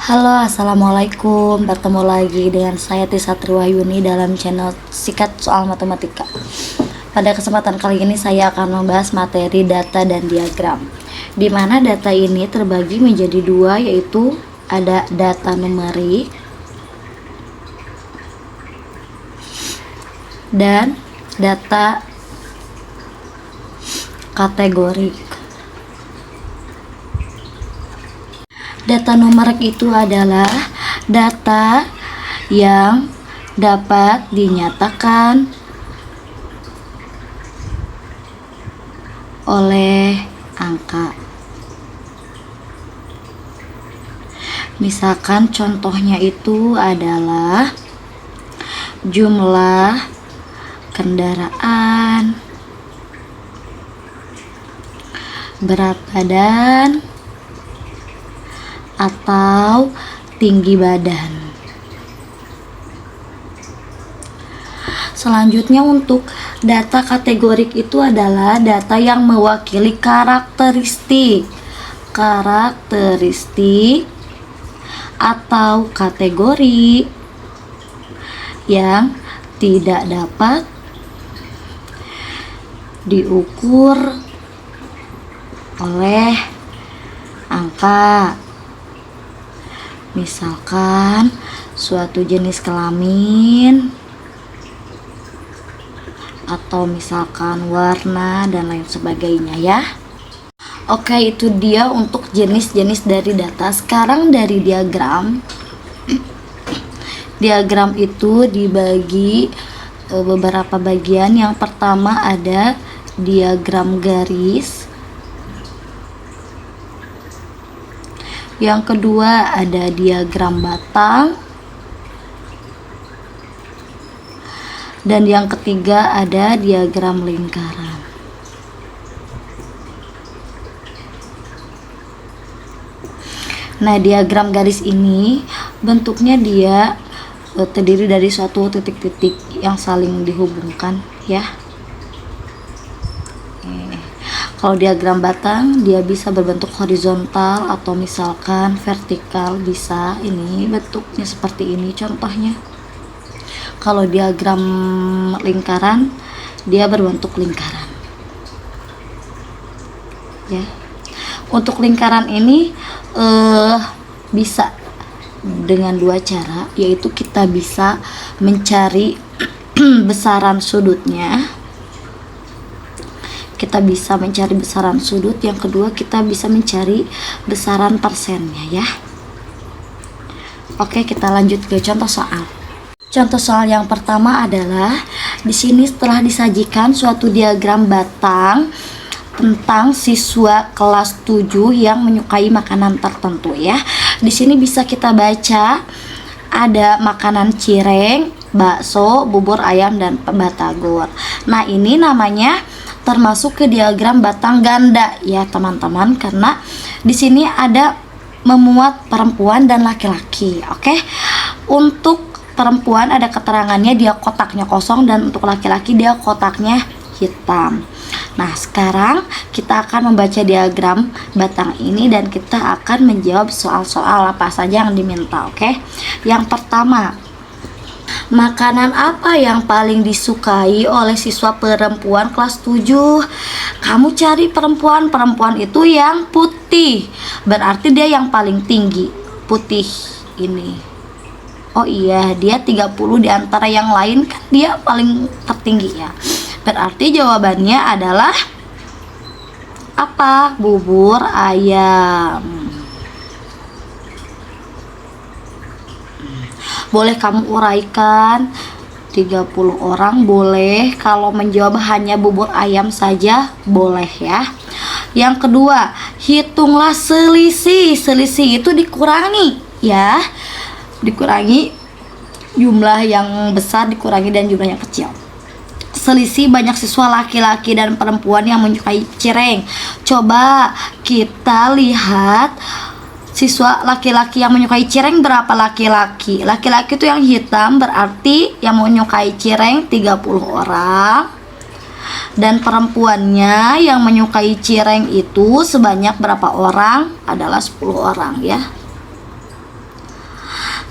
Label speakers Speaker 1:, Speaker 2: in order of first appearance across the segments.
Speaker 1: Halo, assalamualaikum. Bertemu lagi dengan saya Tisa Triwahyuni dalam channel Sikat Soal Matematika. Pada kesempatan kali ini saya akan membahas materi data dan diagram, di mana data ini terbagi menjadi dua, yaitu ada data numerik dan data kategorik. Data numerik itu adalah data yang dapat dinyatakan oleh angka. Misalkan contohnya itu adalah jumlah kendaraan, berat badan, atau tinggi badan. Selanjutnya untuk data kategorik itu adalah data yang mewakili karakteristik atau kategori yang tidak dapat diukur oleh angka. Misalkan suatu jenis kelamin, atau misalkan warna dan lain sebagainya ya. Oke, itu dia untuk jenis-jenis dari data. Sekarang dari diagram. Diagram itu dibagi beberapa bagian. Yang pertama ada diagram garis. Yang kedua ada diagram batang. Dan yang ketiga ada diagram lingkaran. Nah, diagram garis ini bentuknya dia terdiri dari suatu titik-titik yang saling dihubungkan ya. Kalau diagram batang dia bisa berbentuk horizontal atau misalkan vertikal, bisa. Ini bentuknya seperti ini contohnya. Kalau diagram lingkaran dia berbentuk lingkaran ya. Untuk lingkaran ini bisa dengan dua cara, yaitu kita bisa mencari besaran sudutnya. Kita bisa mencari besaran sudut. Yang kedua kita bisa mencari besaran persennya ya. Oke, kita lanjut ke contoh soal. Contoh soal yang pertama adalah di sini setelah disajikan suatu diagram batang tentang siswa kelas 7 yang menyukai makanan tertentu ya. Di sini bisa kita baca ada makanan cireng, bakso, bubur ayam, dan batagor. Nah, ini namanya termasuk ke diagram batang ganda ya teman-teman, karena di sini ada memuat perempuan dan laki-laki. Oke. Untuk perempuan ada keterangannya dia kotaknya kosong, dan untuk laki-laki dia kotaknya hitam. Nah, sekarang kita akan membaca diagram batang ini dan kita akan menjawab soal-soal apa saja yang diminta. Oke. Yang pertama, makanan apa yang paling disukai oleh siswa perempuan kelas 7? Kamu cari perempuan itu yang putih. Berarti dia yang paling tinggi. Putih ini. Oh iya, dia 30 di antara yang lain kan dia paling tertinggi ya. Berarti jawabannya adalah apa? Bubur ayam. Boleh kamu uraikan 30 orang boleh, kalau menjawab hanya bubur ayam saja boleh ya. Yang kedua, hitunglah selisih. Selisih itu dikurangi ya. Dikurangi jumlah yang besar dikurangi dan jumlah yang kecil. Selisih banyak siswa laki-laki dan perempuan yang menyukai cireng. Coba kita lihat siswa laki-laki yang menyukai cireng berapa laki-laki? Laki-laki itu yang hitam, berarti yang menyukai cireng 30 orang. Dan perempuannya yang menyukai cireng itu sebanyak berapa orang? Adalah 10 orang ya.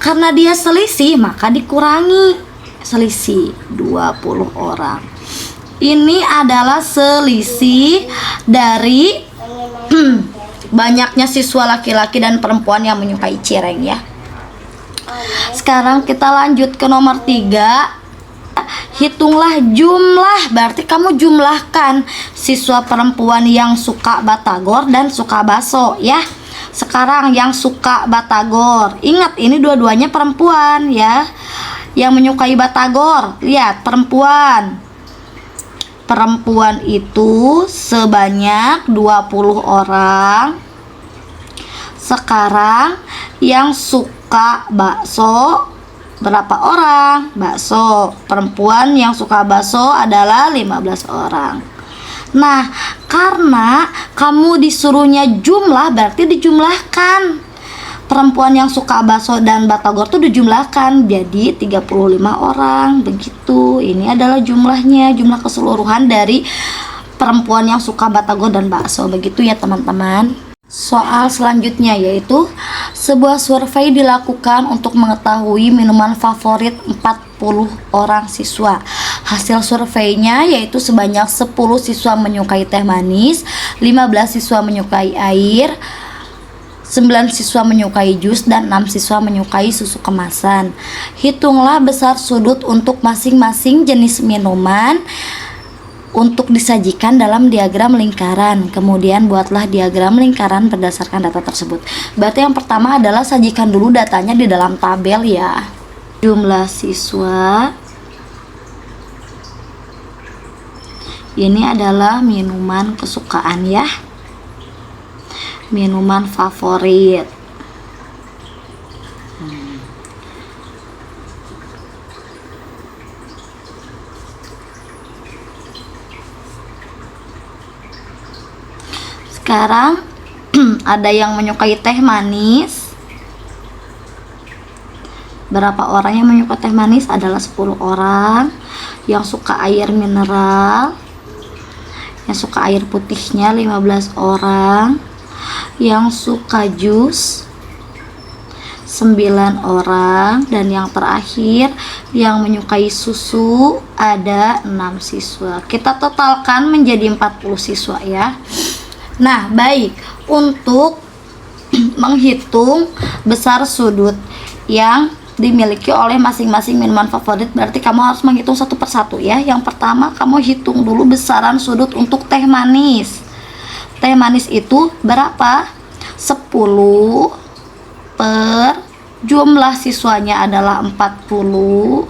Speaker 1: Karena dia selisih, maka dikurangi selisih 20 orang. Ini adalah selisih dari banyaknya siswa laki-laki dan perempuan yang menyukai cireng ya. Sekarang kita lanjut ke nomor 3. Hitunglah jumlah, berarti kamu jumlahkan siswa perempuan yang suka batagor dan suka bakso ya. Sekarang yang suka batagor, ingat ini dua-duanya perempuan ya. Yang menyukai batagor, lihat perempuan. Perempuan itu sebanyak 20 orang. Sekarang yang suka bakso berapa orang? Bakso. Perempuan yang suka bakso adalah 15 orang. Nah, karena kamu disuruhnya jumlah, berarti dijumlahkan. Perempuan yang suka bakso dan batagor tuh dijumlahkan jadi 35 orang. Begitu. Ini adalah jumlahnya, jumlah keseluruhan dari perempuan yang suka batagor dan bakso. Begitu ya teman-teman. Soal selanjutnya yaitu sebuah survei dilakukan untuk mengetahui minuman favorit 40 orang siswa. Hasil surveinya yaitu sebanyak 10 siswa menyukai teh manis, 15 siswa menyukai air, 9 siswa menyukai jus, dan 6 siswa menyukai susu kemasan. Hitunglah besar sudut untuk masing-masing jenis minuman untuk disajikan dalam diagram lingkaran. Kemudian buatlah diagram lingkaran berdasarkan data tersebut. Berarti yang pertama adalah sajikan dulu datanya di dalam tabel ya. Jumlah siswa. Ini adalah minuman kesukaan ya. Minuman favorit. Sekarang ada yang menyukai teh manis. Berapa orang yang menyukai teh manis? Adalah 10 orang. Yang suka air mineral, yang suka air putihnya 15 orang. Yang suka jus 9 orang. Dan yang terakhir yang menyukai susu ada 6 siswa. Kita totalkan menjadi 40 siswa ya. Nah, baik, untuk menghitung besar sudut yang dimiliki oleh masing-masing minuman favorit, berarti kamu harus menghitung satu persatu ya. Yang pertama, kamu hitung dulu besaran sudut untuk teh manis. Teh manis itu berapa? 10 per jumlah siswanya adalah 40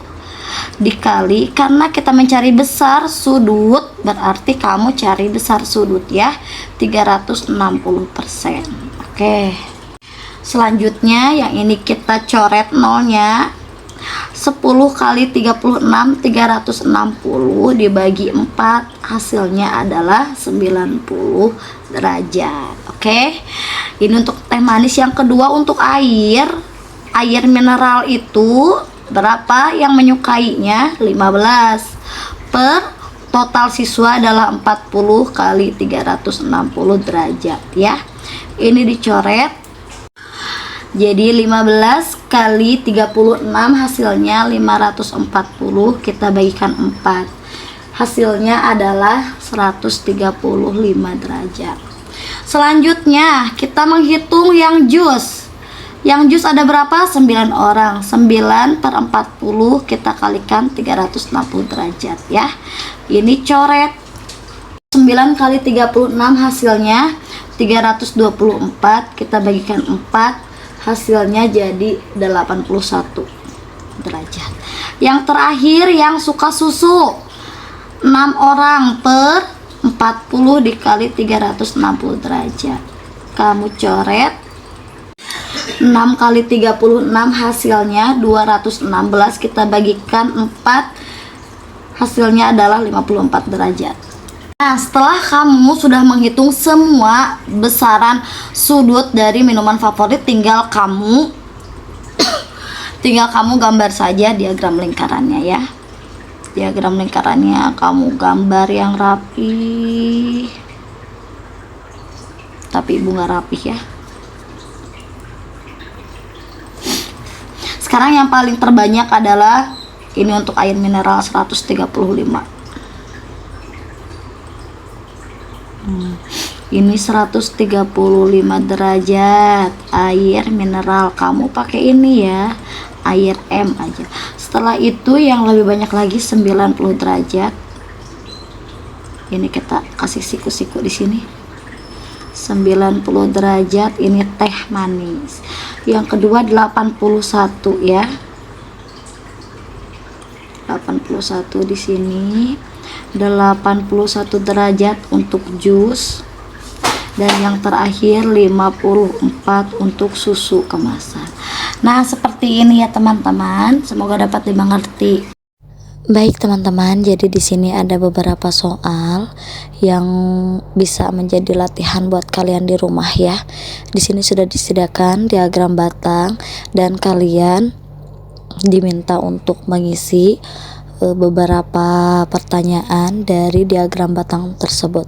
Speaker 1: dikali, karena kita mencari besar sudut berarti kamu cari besar sudut ya, 360%. Oke. Selanjutnya yang ini kita coret nolnya. 10 kali 36, 360 dibagi 4, hasilnya adalah 90 derajat. Oke. Ini untuk teh manis. Yang kedua untuk air. Air mineral itu berapa yang menyukainya? 15 per total siswa adalah 40 kali 360 derajat ya. Ini dicoret. Jadi 15 kali 36 hasilnya 540, kita bagikan 4. Hasilnya adalah 135 derajat. Selanjutnya kita menghitung yang jus. Yang jus ada berapa? 9 orang. 9 per 40 kita kalikan 360 derajat ya. Ini coret. 9 kali 36 hasilnya 324, kita bagikan 4, hasilnya jadi 81 derajat. Yang terakhir yang suka susu, 6 orang per 40 dikali 360 derajat. Kamu coret. 6 kali 36 hasilnya 216, kita bagikan 4, hasilnya adalah 54 derajat. Nah, setelah kamu sudah menghitung semua besaran sudut dari minuman favorit, tinggal kamu gambar saja diagram lingkarannya ya. Diagram lingkarannya kamu gambar yang rapi. Tapi ibu nggak rapi ya. Sekarang yang paling terbanyak adalah ini untuk air mineral 135. Ini 135 derajat air mineral. Kamu pakai ini ya, air M aja. Setelah itu yang lebih banyak lagi 90 derajat. Ini kita kasih siku-siku di sini. 90 derajat ini teh manis. Yang kedua 81 ya. 81 di sini. 81 derajat untuk jus. Dan yang terakhir 54 untuk susu kemasan. Nah, seperti ini ya teman-teman. Semoga dapat dimengerti. Baik teman-teman, jadi di sini ada beberapa soal yang bisa menjadi latihan buat kalian di rumah ya. Di sini sudah disediakan diagram batang dan kalian diminta untuk mengisi beberapa pertanyaan dari diagram batang tersebut.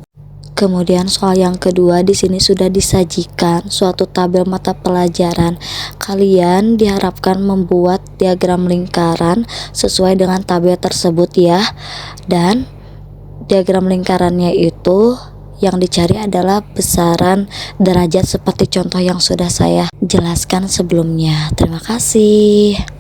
Speaker 1: Kemudian soal yang kedua, di sini sudah disajikan suatu tabel mata pelajaran. Kalian diharapkan membuat diagram lingkaran sesuai dengan tabel tersebut ya. Dan diagram lingkarannya itu yang dicari adalah besaran derajat seperti contoh yang sudah saya jelaskan sebelumnya. Terima kasih.